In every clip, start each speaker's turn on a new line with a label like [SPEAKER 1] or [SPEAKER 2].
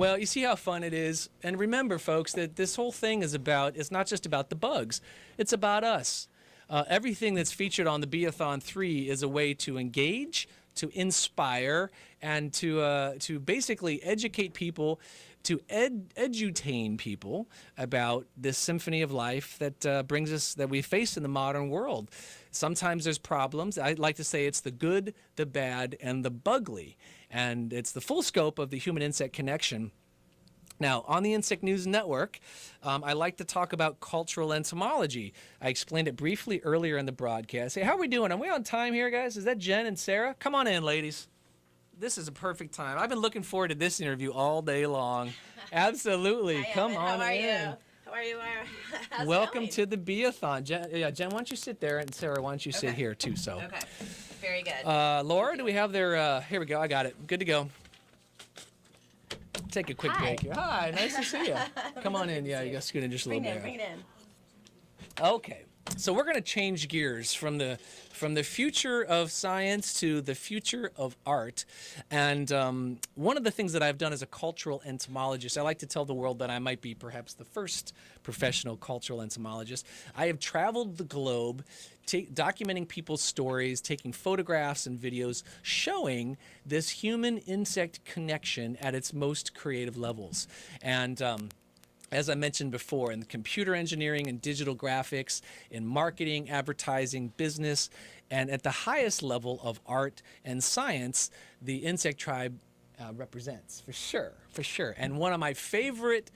[SPEAKER 1] Well, you see how fun it is. And remember, folks, that this whole thing it's not just about the bugs. It's about us. Everything that's featured on the Bee-a-Thon 3 is a way to engage, to inspire, and to basically educate people, to edutain people about this symphony of life that brings us, that we face in the modern world. Sometimes there's problems. I like to say it's the good, the bad, and the bugly. And it's the full scope of the human-insect connection. Now, on the Insect News Network, I like to talk about cultural entomology. I explained it briefly earlier in the broadcast. Hey, how are we doing? Are we on time here, guys? Is that Jenn and Sara? Come on in, ladies. This is a perfect time. I've been looking forward to this interview all day long. Absolutely.
[SPEAKER 2] Hi,
[SPEAKER 1] Come
[SPEAKER 2] Emmet.
[SPEAKER 1] on
[SPEAKER 2] How are
[SPEAKER 1] in.
[SPEAKER 2] you? How are you? How's
[SPEAKER 1] Welcome
[SPEAKER 2] it
[SPEAKER 1] to the Bee-a-Thon. Jen, why don't you sit there, and Sara, why don't you sit here too? So.
[SPEAKER 2] Okay. Very good.
[SPEAKER 1] Laura, do we have their? Here we go. I got it. Good to go. Take a quick break here. Hi, nice to see you. Come on in. Yeah, you got to scoot in just a little bit.
[SPEAKER 2] Bring it in.
[SPEAKER 1] Okay, so we're going to change gears from the future of science to the future of art. And one of the things that I've done as a cultural entomologist, I like to tell the world that I might be perhaps the first professional cultural entomologist. I have traveled the globe documenting people's stories, taking photographs and videos showing this human-insect connection at its most creative levels. And as I mentioned before, in computer engineering and digital graphics, in marketing, advertising, business, and at the highest level of art and science, the insect tribe represents, for sure. And one of my favorite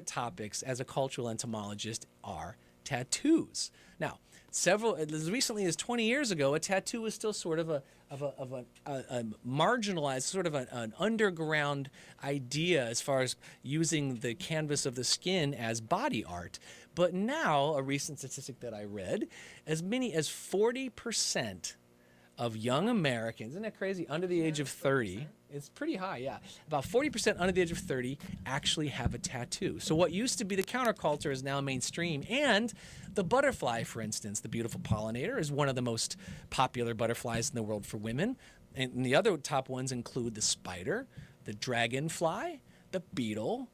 [SPEAKER 1] topics as a cultural entomologist are tattoos. Now, as recently as 20 years ago, a tattoo was still sort of a marginalized, sort of an underground idea as far as using the canvas of the skin as body art. But now, a recent statistic that I read, as many as 40% of young Americans, isn't that crazy, under the age of 30, it's pretty high, yeah. About 40% under the age of 30 actually have a tattoo. So what used to be the counterculture is now mainstream. And the butterfly, for instance, the beautiful pollinator, is one of the most popular butterflies in the world for women. And the other top ones include the spider, the dragonfly, the beetle,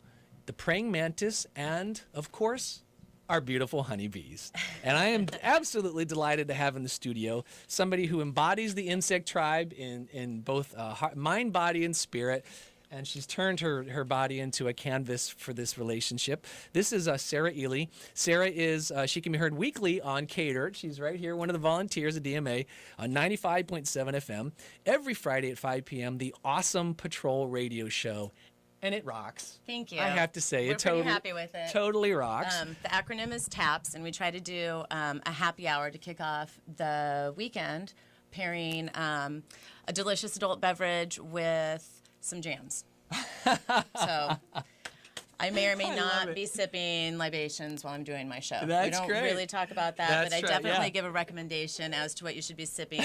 [SPEAKER 1] the praying mantis, and, of course, our beautiful honeybees. And I am absolutely delighted to have in the studio somebody who embodies the insect tribe in both mind, body, and spirit. And she's turned her body into a canvas for this relationship. This is Sara Ely. Sara is, she can be heard weekly on K-Dirt. She's right here, one of the volunteers at DMA on 95.7 FM. Every Friday at 5 p.m., the Awesome Patrol radio show. And it rocks.
[SPEAKER 2] Thank you.
[SPEAKER 1] I have to say,
[SPEAKER 2] We're pretty happy with it.
[SPEAKER 1] Totally rocks.
[SPEAKER 2] The acronym is TAPS, and we try to do a happy hour to kick off the weekend, pairing a delicious adult beverage with some jams. So I may or may not be sipping libations while I'm doing my show.
[SPEAKER 1] That's
[SPEAKER 2] we don't
[SPEAKER 1] great.
[SPEAKER 2] really talk about that,
[SPEAKER 1] That's
[SPEAKER 2] but I
[SPEAKER 1] right,
[SPEAKER 2] definitely
[SPEAKER 1] yeah.
[SPEAKER 2] give a recommendation as to what you should be sipping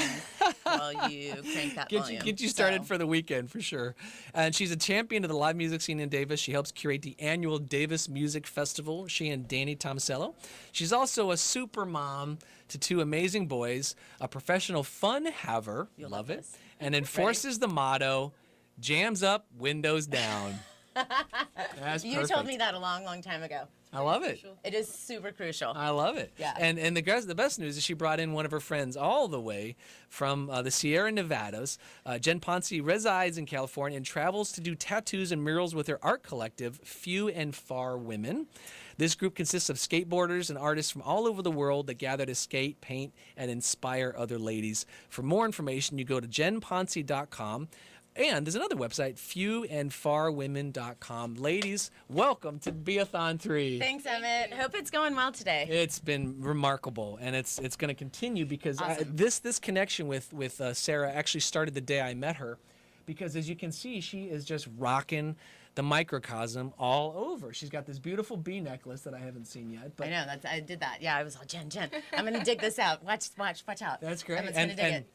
[SPEAKER 2] while you crank that volume.
[SPEAKER 1] Get you started for the weekend, for sure. And she's a champion of the live music scene in Davis. She helps curate the annual Davis Music Festival, she and Danny Tomasello. She's also a super mom to two amazing boys, a professional fun haver,
[SPEAKER 2] You'll
[SPEAKER 1] love
[SPEAKER 2] love
[SPEAKER 1] it,
[SPEAKER 2] this.
[SPEAKER 1] and enforces the motto, jams up, windows down. That's
[SPEAKER 2] You
[SPEAKER 1] perfect.
[SPEAKER 2] told me that a long, long time ago.
[SPEAKER 1] I love it.
[SPEAKER 2] It is super crucial.
[SPEAKER 1] I love it.
[SPEAKER 2] Yeah.
[SPEAKER 1] And the best news is she brought in one of her friends all the way from the Sierra Nevadas. Jenn Ponci resides in California and travels to do tattoos and murals with her art collective, Few and Far Women. This group consists of skateboarders and artists from all over the world that gather to skate, paint, and inspire other ladies. For more information, you go to jennponci.com. And there's another website, fewandfarwomen.com. Ladies, welcome to Bee-a-Thon 3.
[SPEAKER 2] Thanks, Emmet. Hope it's going well today.
[SPEAKER 1] It's been remarkable, and it's going to continue because
[SPEAKER 2] Awesome.
[SPEAKER 1] this connection with Sara actually started the day I met her, because as you can see, she is just rocking the microcosm all over. She's got this beautiful bee necklace that I haven't seen yet. But
[SPEAKER 2] I know. I did that. Yeah, I was all, Jenn, I'm going to dig this out. Watch out.
[SPEAKER 1] that's great.
[SPEAKER 2] Emmet's going to dig it.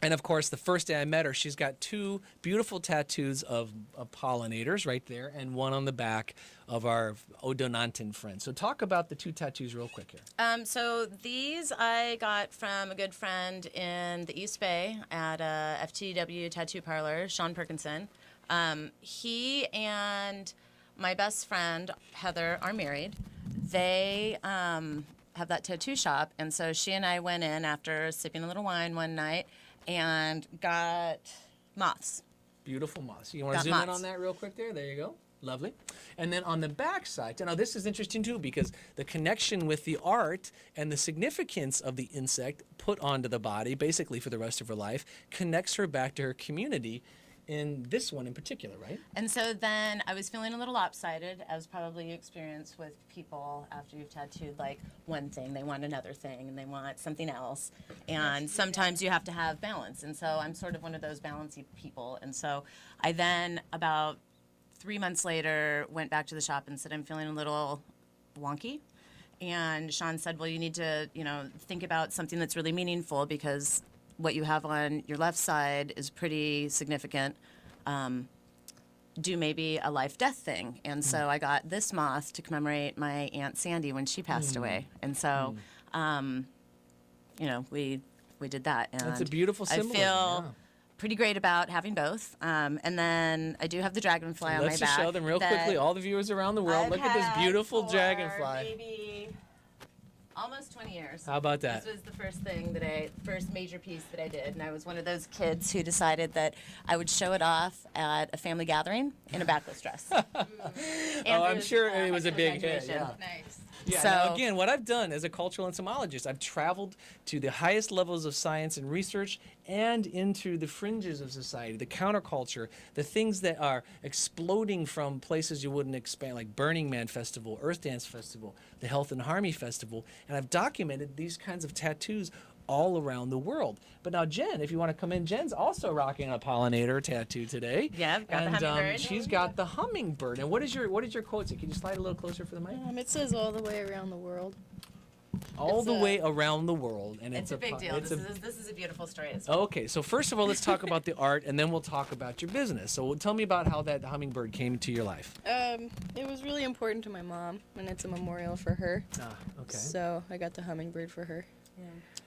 [SPEAKER 1] And of course, the first day I met her, she's got two beautiful tattoos of pollinators right there, and one on the back of our Odonantin friend. So talk about the two tattoos real quick here.
[SPEAKER 2] So these I got from a good friend in the East Bay at FTW Tattoo Parlor, Sean Perkinson. He and my best friend, Heather, are married. They have that tattoo shop. And so she and I went in after sipping a little wine one night and got moths.
[SPEAKER 1] Beautiful moths. You want to
[SPEAKER 2] Got
[SPEAKER 1] zoom in
[SPEAKER 2] moths.
[SPEAKER 1] on that real quick there? There you go. Lovely. And then on the back side, now this is interesting too because the connection with the art and the significance of the insect put onto the body, basically for the rest of her life, connects her back to her community in this one in particular, right?
[SPEAKER 2] And so then I was feeling a little lopsided, as probably you experience with people after you've tattooed like one thing, they want another thing, and they want something else. And sometimes you have to have balance. And so I'm sort of one of those balancey people. And so I then, about 3 months later, went back to the shop and said, I'm feeling a little wonky. And Sean said, well, you need to, think about something that's really meaningful because what you have on your left side is pretty significant. Do maybe a life-death thing. And so I got this moth to commemorate my Aunt Sandy when she passed away. And so, we did that. And
[SPEAKER 1] That's a beautiful symbolism.
[SPEAKER 2] I feel pretty great about having both. And then I do have the dragonfly on my back.
[SPEAKER 1] Let's just show them real quickly, all the viewers around the world. Look at this beautiful dragonfly.
[SPEAKER 2] Maybe almost 20 years.
[SPEAKER 1] How about that?
[SPEAKER 2] This was the first major piece that I did, and I was one of those kids who decided that I would show it off at a family gathering in a backless dress.
[SPEAKER 1] I'm sure it was a big hit. Yeah.
[SPEAKER 2] Nice.
[SPEAKER 1] Yeah,
[SPEAKER 2] So,
[SPEAKER 1] now again, what I've done as a cultural entomologist, I've traveled to the highest levels of science and research and into the fringes of society, the counterculture, the things that are exploding from places you wouldn't expect, like Burning Man Festival, Earth Dance Festival, the Health and Harmony Festival, and I've documented these kinds of tattoos all around the world. But now Jenn, if you want to come in, Jenn's also rocking a pollinator tattoo today.
[SPEAKER 2] Yeah, I've got the hummingbird.
[SPEAKER 1] She's got the hummingbird. And what is your quote? Can you slide a little closer for the mic?
[SPEAKER 3] It says all the way around the world.
[SPEAKER 1] All the way around the world, and
[SPEAKER 2] it's a big deal. This is a beautiful story as well.
[SPEAKER 1] Okay, so first of all, let's talk about the art, and then we'll talk about your business. So tell me about how that hummingbird came into your life.
[SPEAKER 3] It was really important to my mom, and it's a memorial for her.
[SPEAKER 1] Okay.
[SPEAKER 3] So I got the hummingbird for her.
[SPEAKER 2] Yeah.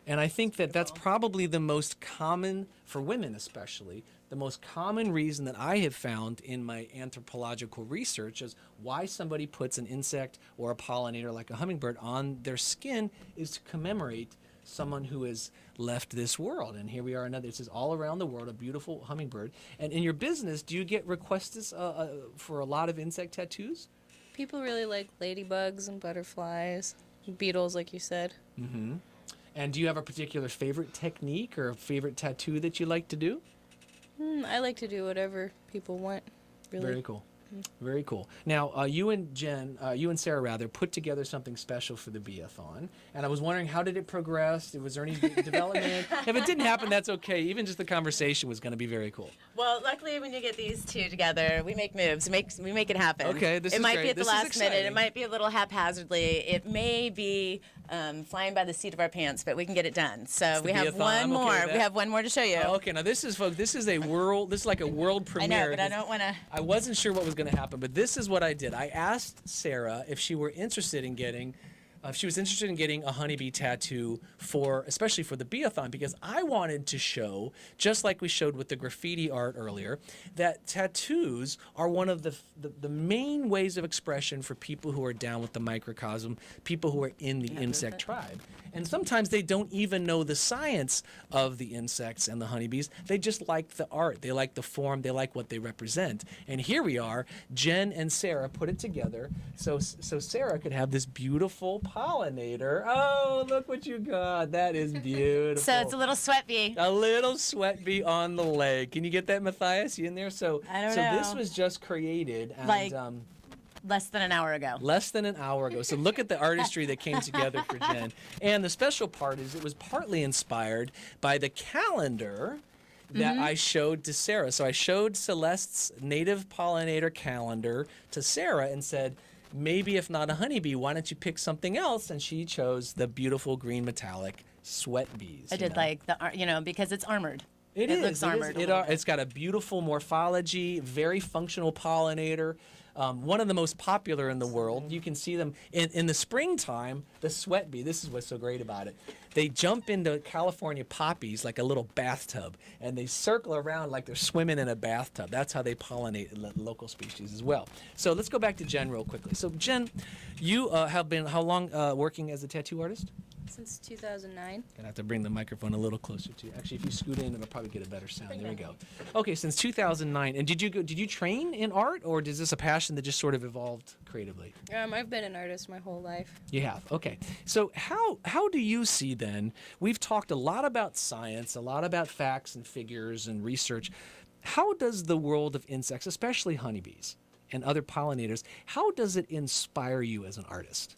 [SPEAKER 1] And I think that that's probably the most common, for women especially, the most common reason that I have found in my anthropological research is why somebody puts an insect or a pollinator like a hummingbird on their skin is to commemorate someone who has left this world. And here we are, this is all around the world, a beautiful hummingbird. And in your business, do you get requests for a lot of insect tattoos?
[SPEAKER 3] People really like ladybugs and butterflies, beetles, like you said.
[SPEAKER 1] Mm-hmm. And do you have a particular favorite technique or a favorite tattoo that you like to do?
[SPEAKER 3] I like to do whatever people want, really.
[SPEAKER 1] Very cool. Very cool. Now, you and Sara rather, put together something special for the Bee-a-Thon, and I was wondering, how did it progress? Was there any development? If it didn't happen, that's okay. Even just the conversation was going to be very cool.
[SPEAKER 2] Well, luckily, when you get these two together, we make moves. We make it happen.
[SPEAKER 1] Okay, this is
[SPEAKER 2] It might
[SPEAKER 1] great.
[SPEAKER 2] be at the
[SPEAKER 1] This is
[SPEAKER 2] last minute.
[SPEAKER 1] exciting.
[SPEAKER 2] It might be a little haphazardly. It may be flying by the seat of our pants, but we can get it done. So we have
[SPEAKER 1] Bee-a-Thon.
[SPEAKER 2] one
[SPEAKER 1] I'm okay
[SPEAKER 2] more.
[SPEAKER 1] with that.
[SPEAKER 2] We have one more to show you.
[SPEAKER 1] Oh, okay, now this is, folks, this is like a world
[SPEAKER 2] I
[SPEAKER 1] premiere.
[SPEAKER 2] know, but I don't want to.
[SPEAKER 1] I wasn't sure what was going to happen, but this is what I did. I asked Sara if she were interested in getting, a honeybee tattoo especially for the Bee-a-Thon, because I wanted to show, just like we showed with the graffiti art earlier, that tattoos are one of the main ways of expression for people who are down with the microcosm, people who are in the insect tribe. And sometimes they don't even know the science of the insects and the honeybees. They just like the art. They like the form. They like what they represent. And here we are. Jenn and Sara put it together so Sara could have this beautiful pollinator. Oh, look what you got. That is beautiful.
[SPEAKER 2] So it's a little sweat bee.
[SPEAKER 1] A little sweat bee on the leg. Can you get that, Matthias? You in there?
[SPEAKER 2] I don't know.
[SPEAKER 1] This was just created. And,
[SPEAKER 2] Like- Less than an hour ago.
[SPEAKER 1] Less than an hour ago. So look at the artistry that came together for Jenn. And the special part is it was partly inspired by the calendar that I showed to Sara. So I showed Celeste's native pollinator calendar to Sara and said, maybe if not a honeybee, why don't you pick something else? And she chose the beautiful green metallic sweat bees.
[SPEAKER 2] I did like because it's armored. It looks armored.
[SPEAKER 1] It's got a beautiful morphology, very functional pollinator. One of the most popular in the world. You can see them in the springtime. The sweat bee. This is what's so great about it. They jump into California poppies like a little bathtub, and they circle around like they're swimming in a bathtub. That's how they pollinate local species as well. So let's go back to Jenn real quickly. So Jenn, you have been how long working as a tattoo artist?
[SPEAKER 3] Since 2009.
[SPEAKER 1] Gonna have to bring the microphone a little closer to you. Actually, if you scoot in, it'll probably get a better sound. There we go. Okay, since 2009. And did you train in art, or is this a passion that just sort of evolved creatively?
[SPEAKER 3] I've been an artist my whole life.
[SPEAKER 1] You have. Okay. So how do you see then? We've talked a lot about science, a lot about facts and figures and research. How does the world of insects, especially honeybees and other pollinators, how does it inspire you as an artist?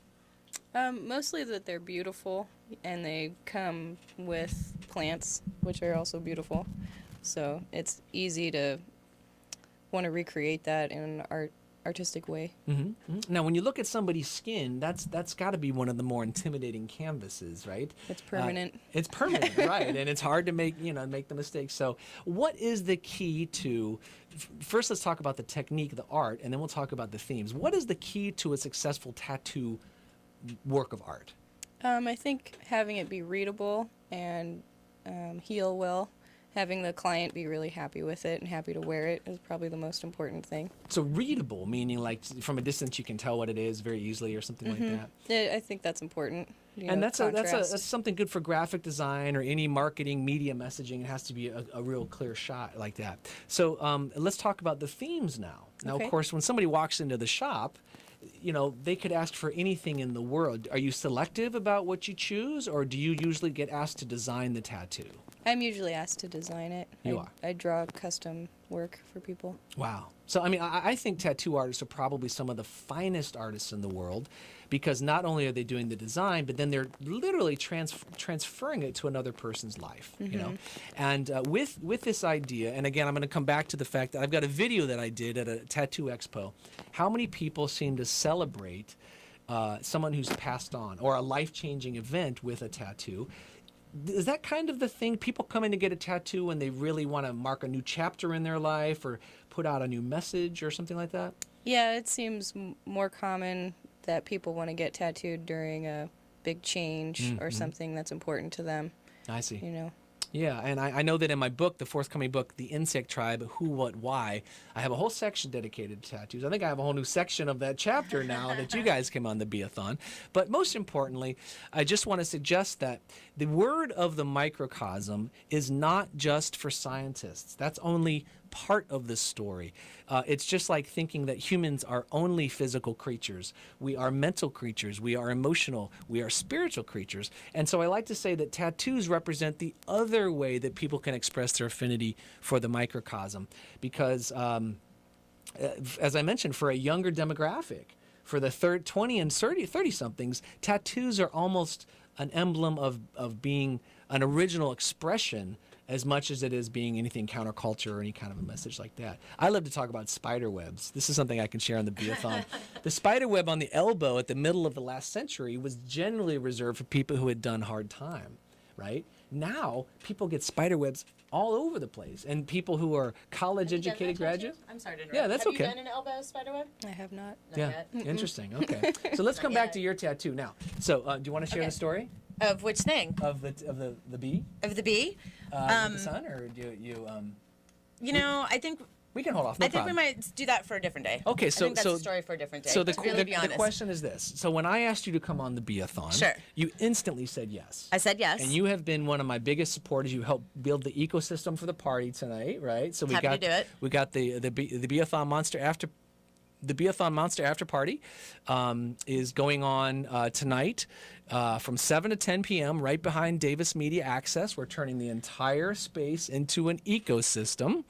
[SPEAKER 3] Mostly that they're beautiful, and they come with plants, which are also beautiful. So it's easy to want to recreate that in an artistic way.
[SPEAKER 1] Now, when you look at somebody's skin, that's got to be one of the more intimidating canvases, right?
[SPEAKER 3] It's permanent.
[SPEAKER 1] It's permanent, right? And it's hard to make the mistakes. So, what is the key to? First, let's talk about the technique, the art, and then we'll talk about the themes. What is the key to a successful tattoo work of art?
[SPEAKER 3] I think having it be readable and heal well, having the client be really happy with it and happy to wear it is probably the most important thing.
[SPEAKER 1] So readable, meaning like from a distance you can tell what it is very easily or something like that.
[SPEAKER 3] Yeah, I think that's important.
[SPEAKER 1] And that's something good for graphic design or any marketing media messaging. It has to be a real clear shot like that. So let's talk about the themes now. Now,
[SPEAKER 3] Okay.
[SPEAKER 1] of course, when somebody walks into the shop, they could ask for anything in the world. Are you selective about what you choose, or do you usually get asked to design the tattoo?
[SPEAKER 3] I'm usually asked to design it.
[SPEAKER 1] You are.
[SPEAKER 3] I draw custom work for people.
[SPEAKER 1] Wow. So, I mean, I think tattoo artists are probably some of the finest artists in the world, because not only are they doing the design, but then they're literally transferring it to another person's life, And with this idea, and again, I'm going to come back to the fact that I've got a video that I did at a tattoo expo. How many people seem to celebrate someone who's passed on or a life-changing event with a tattoo? Is that kind of the thing? People come in to get a tattoo when they really want to mark a new chapter in their life or put out a new message or something like that?
[SPEAKER 3] Yeah, it seems more common that people want to get tattooed during a big change or something that's important to them.
[SPEAKER 1] I see.
[SPEAKER 3] Yeah,
[SPEAKER 1] and I know that in my book, the forthcoming book, The Insect Tribe, Who, What, Why, I have a whole section dedicated to tattoos. I think I have a whole new section of that chapter now that you guys came on the Bee-a-Thon. But most importantly, I just want to suggest that the word of the microcosm is not just for scientists. That's only part of the story. It's just like thinking that humans are only physical creatures. We are mental creatures. We are emotional. We are spiritual creatures. And so I like to say that tattoos represent the other way that people can express their affinity for the microcosm. Because, as I mentioned, for a younger demographic, for the 20 and 30-somethings, tattoos are almost an emblem of being an original expression as much as it is being anything counterculture or any kind of a message like that. I love to talk about spider webs. This is something I can share on the Bee-a-Thon. The spider web on the elbow at the middle of the last century was generally reserved for people who had done hard time, right? Now, people get spider webs all over the place. And people who are college-educated graduates.
[SPEAKER 2] I'm sorry to interrupt.
[SPEAKER 1] Yeah, that's
[SPEAKER 2] Have
[SPEAKER 1] okay.
[SPEAKER 2] you done an elbow spider web?
[SPEAKER 3] I have not.
[SPEAKER 1] Yeah, interesting. Okay. So let's come back to your tattoo now. So do you want to share the story
[SPEAKER 2] Of which thing?
[SPEAKER 1] of the bee?
[SPEAKER 2] Of the bee?
[SPEAKER 1] With the sun, or do you
[SPEAKER 2] I think
[SPEAKER 1] we can hold off.
[SPEAKER 2] I think we might do that for a different day.
[SPEAKER 1] Okay,
[SPEAKER 2] I think that's
[SPEAKER 1] so
[SPEAKER 2] a story for a different day.
[SPEAKER 1] So
[SPEAKER 2] to really be
[SPEAKER 1] the
[SPEAKER 2] honest.
[SPEAKER 1] question is this: so when I asked you to come on the Bee-a-Thon,
[SPEAKER 2] Sure.
[SPEAKER 1] you instantly said yes.
[SPEAKER 2] I said yes.
[SPEAKER 1] And you have been one of my biggest supporters. You helped build the ecosystem for the party tonight, right? So we
[SPEAKER 2] Happy to do it.
[SPEAKER 1] We got the Bee-a-Thon Monster After. The Bee-a-Thon Monster After Party is going on tonight from 7 to 10 p.m. right behind Davis Media Access. We're turning the entire space into an ecosystem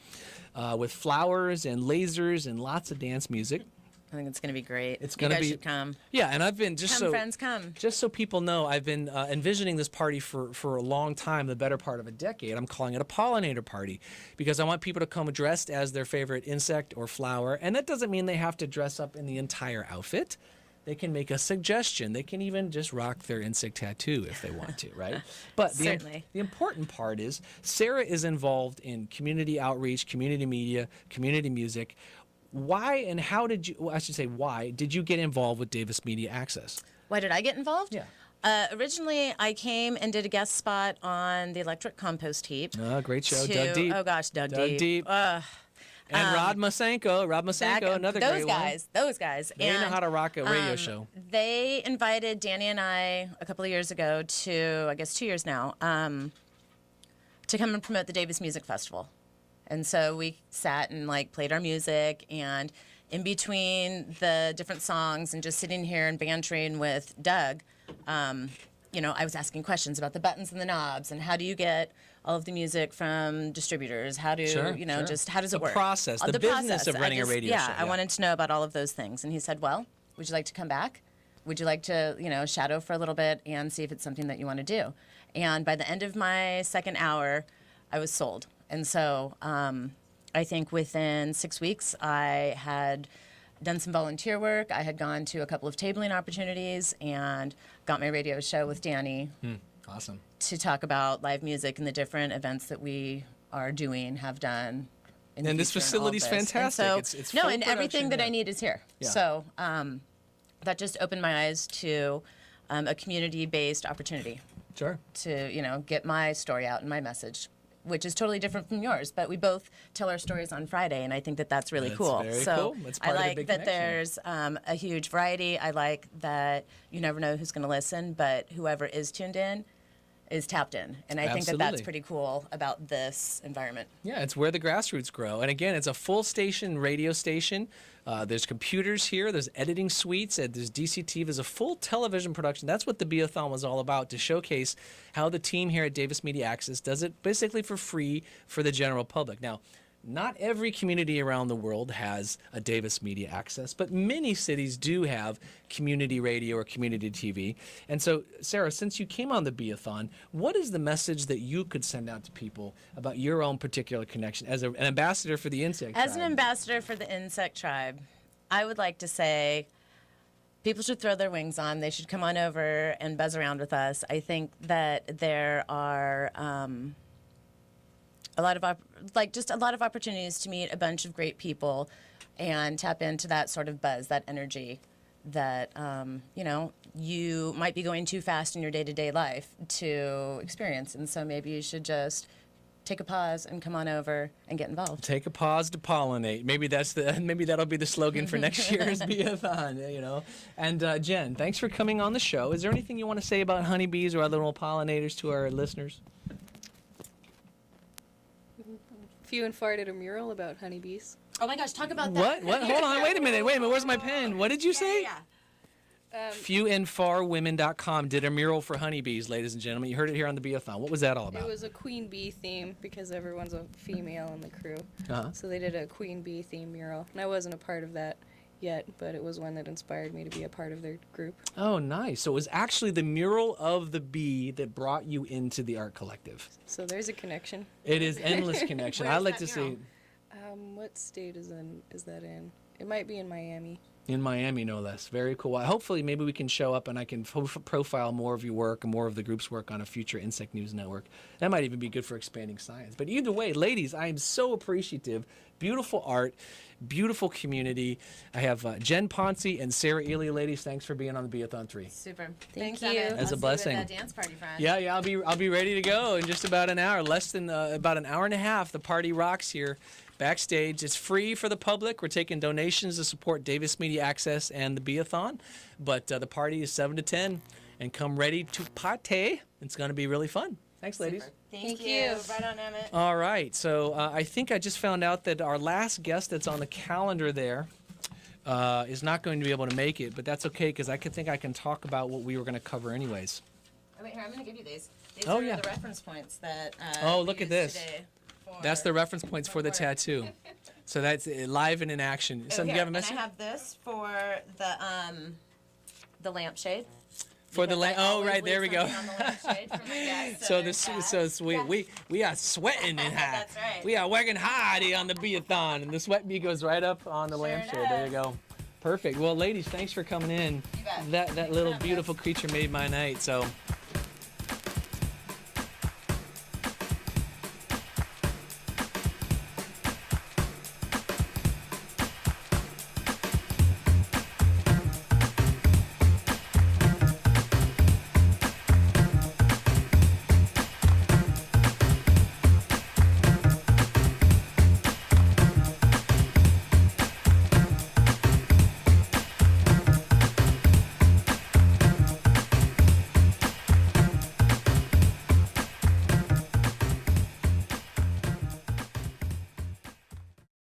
[SPEAKER 1] with flowers and lasers and lots of dance music.
[SPEAKER 2] I think it's going to be great.
[SPEAKER 1] It's going to be.
[SPEAKER 2] You guys should come.
[SPEAKER 1] Yeah, and I've been
[SPEAKER 2] Friends, come.
[SPEAKER 1] Just so people know, I've been envisioning this party for a long time, the better part of a decade. I'm calling it a pollinator party because I want people to come dressed as their favorite insect or flower, and that doesn't mean they have to dress up in the entire outfit. They can make a suggestion. They can even just rock their insect tattoo if they want to, right? But
[SPEAKER 2] Certainly.
[SPEAKER 1] The important part is Sara is involved in community outreach, community media, community music. why and how did you, well, I should say why, did you get involved with Davis Media Access?
[SPEAKER 2] Why did I get involved?
[SPEAKER 1] Yeah.
[SPEAKER 2] Originally, I came and did a guest spot on the electric compost heap.
[SPEAKER 1] Great show. Dug Deep.
[SPEAKER 2] Oh gosh, Dug
[SPEAKER 1] Dug Deep. And Rob Masenko, another great one.
[SPEAKER 2] Those guys.
[SPEAKER 1] They know how to rock a radio show.
[SPEAKER 2] They invited Danny and I a couple of years ago to, I guess 2 years now, to come and promote the Davis Music Festival. And so we sat and like played our music, and in between the different songs and just sitting here and bantering with Doug, you know, I was asking questions about the buttons and the knobs and how do you get all of the music from distributors? How do, just how does it work?
[SPEAKER 1] Process, the business of running a radio show.
[SPEAKER 2] I wanted to know about all of those things. And he said, well, would you like to come back? Would you like to, shadow for a little bit and see if it's something that you want to do? And by the end of my second hour, I was sold. And so I think within 6 weeks, I had done some volunteer work. I had gone to a couple of tabling opportunities and got my radio show with Danny.
[SPEAKER 1] Awesome.
[SPEAKER 2] To talk about live music and the different events that we are doing, have done.
[SPEAKER 1] And this facility's fantastic.
[SPEAKER 2] And so,
[SPEAKER 1] it's
[SPEAKER 2] and everything that I need is here.
[SPEAKER 1] Yeah.
[SPEAKER 2] So that just opened my eyes to a community-based opportunity.
[SPEAKER 1] Sure.
[SPEAKER 2] To, get my story out and my message, which is totally different from yours, but we both tell our stories on Friday, and I think that that's really cool.
[SPEAKER 1] Very
[SPEAKER 2] so
[SPEAKER 1] cool. That's part
[SPEAKER 2] I
[SPEAKER 1] of the
[SPEAKER 2] like
[SPEAKER 1] big
[SPEAKER 2] that
[SPEAKER 1] connection.
[SPEAKER 2] there's a huge variety. I like that you never know who's going to listen, but whoever is tuned in is tapped in, and I think that that's
[SPEAKER 1] Absolutely.
[SPEAKER 2] pretty cool about this environment.
[SPEAKER 1] Yeah, it's where the grassroots grow. And again, it's a full station radio station. There's computers here. There's editing suites. There's DCTV. There's a full television production. That's what the Bee-a-Thon was all about, to showcase how the team here at Davis Media Access does it basically for free for the general public. Now, not every community around the world has a Davis Media Access, but many cities do have community radio or community TV. And so, Sara, since you came on the Bee-a-Thon, what is the message that you could send out to people about your own particular connection as an ambassador for the insect
[SPEAKER 2] As
[SPEAKER 1] tribe?
[SPEAKER 2] an ambassador for the insect tribe, I would like to say people should throw their wings on. They should come on over and buzz around with us. I think that there are a lot of opportunities to meet a bunch of great people and tap into that sort of buzz, that energy that you might be going too fast in your day-to-day life to experience. And so maybe you should just take a pause and come on over and get involved.
[SPEAKER 1] Take a pause to pollinate. Maybe that'll be the slogan for next year's Bee-a-Thon, And Jenn, thanks for coming on the show. Is there anything you want to say about honeybees or other little pollinators to our listeners?
[SPEAKER 3] Few and Far did a mural about honeybees.
[SPEAKER 2] Oh my gosh, talk about that.
[SPEAKER 1] What? Hold on. Wait a minute. Where's my pen? What did you say?
[SPEAKER 2] Yeah.
[SPEAKER 1] Fewandfarwomen.com did a mural for honeybees, ladies and gentlemen. You heard it here on the Bee-a-Thon. What was that all about?
[SPEAKER 3] It was a queen bee theme because everyone's a female in the crew.
[SPEAKER 1] Uh-huh.
[SPEAKER 3] So they did a queen bee theme mural. And I wasn't a part of that yet, but it was one that inspired me to be a part of their group.
[SPEAKER 1] Oh, nice. So it was actually the mural of the bee that brought you into the art collective.
[SPEAKER 3] So there's a connection.
[SPEAKER 1] It is endless connection. I
[SPEAKER 2] Where's
[SPEAKER 1] like
[SPEAKER 2] that
[SPEAKER 1] to
[SPEAKER 2] mural?
[SPEAKER 1] see
[SPEAKER 3] What state is that in? It might be in Miami.
[SPEAKER 1] in Miami, no less. Very cool. Hopefully, maybe we can show up and I can profile more of your work and more of the group's work on a future Insect News Network. That might even be good for expanding science. But either way, ladies, I am so appreciative. Beautiful art, beautiful community. I have Jenn Ponci and Sara Ely. Ladies, thanks for being on the Bee-a-Thon 3.
[SPEAKER 2] Super.
[SPEAKER 3] Thank
[SPEAKER 2] Thanks,
[SPEAKER 3] you.
[SPEAKER 2] Emmet.
[SPEAKER 1] As a
[SPEAKER 2] I'll see you
[SPEAKER 1] blessing.
[SPEAKER 2] at that dance party, friend.
[SPEAKER 1] Yeah, I'll be ready to go in just about an hour. Less than about an hour and a half. The party rocks here backstage. It's free for the public. We're taking donations to support Davis Media Access and the Bee-a-Thon. But the party is 7 to 10. And come ready to party. It's going to be really fun. Thanks, ladies.
[SPEAKER 2] Super.
[SPEAKER 3] Thank
[SPEAKER 2] you.
[SPEAKER 3] you.
[SPEAKER 2] Right on, Emmet.
[SPEAKER 1] All right. So I think I just found out that our last guest that's on the calendar there is not going to be able to make it. But that's okay because I think I can talk about what we were going to cover anyways.
[SPEAKER 2] Oh, wait, here, I'm going to give you these. These
[SPEAKER 1] Oh,
[SPEAKER 2] are
[SPEAKER 1] yeah.
[SPEAKER 2] the reference points that
[SPEAKER 1] Oh,
[SPEAKER 2] we
[SPEAKER 1] look at
[SPEAKER 2] used
[SPEAKER 1] this.
[SPEAKER 2] today
[SPEAKER 1] That's the reference points for the
[SPEAKER 2] work.
[SPEAKER 1] tattoo. So that's live and in action.
[SPEAKER 2] Oh,
[SPEAKER 1] Something
[SPEAKER 2] here,
[SPEAKER 1] you have a
[SPEAKER 2] and
[SPEAKER 1] message?
[SPEAKER 2] I have this for the lampshade.
[SPEAKER 1] For the
[SPEAKER 2] because I
[SPEAKER 1] oh,
[SPEAKER 2] always
[SPEAKER 1] right, there
[SPEAKER 2] leave
[SPEAKER 1] we go.
[SPEAKER 2] something on the lampshade for my guests,
[SPEAKER 1] So
[SPEAKER 2] there's that.
[SPEAKER 1] we are sweating and hot.
[SPEAKER 2] That's right.
[SPEAKER 1] We are working hard here on the Bee-a-Thon, and the sweat bee goes right up on the
[SPEAKER 2] Sure
[SPEAKER 1] lampshade. There you
[SPEAKER 2] does.
[SPEAKER 1] go. Perfect. Well, ladies, thanks for coming in.
[SPEAKER 2] You bet.
[SPEAKER 1] That
[SPEAKER 2] Thanks
[SPEAKER 1] little
[SPEAKER 2] for having
[SPEAKER 1] beautiful
[SPEAKER 2] us.
[SPEAKER 1] creature made my night. So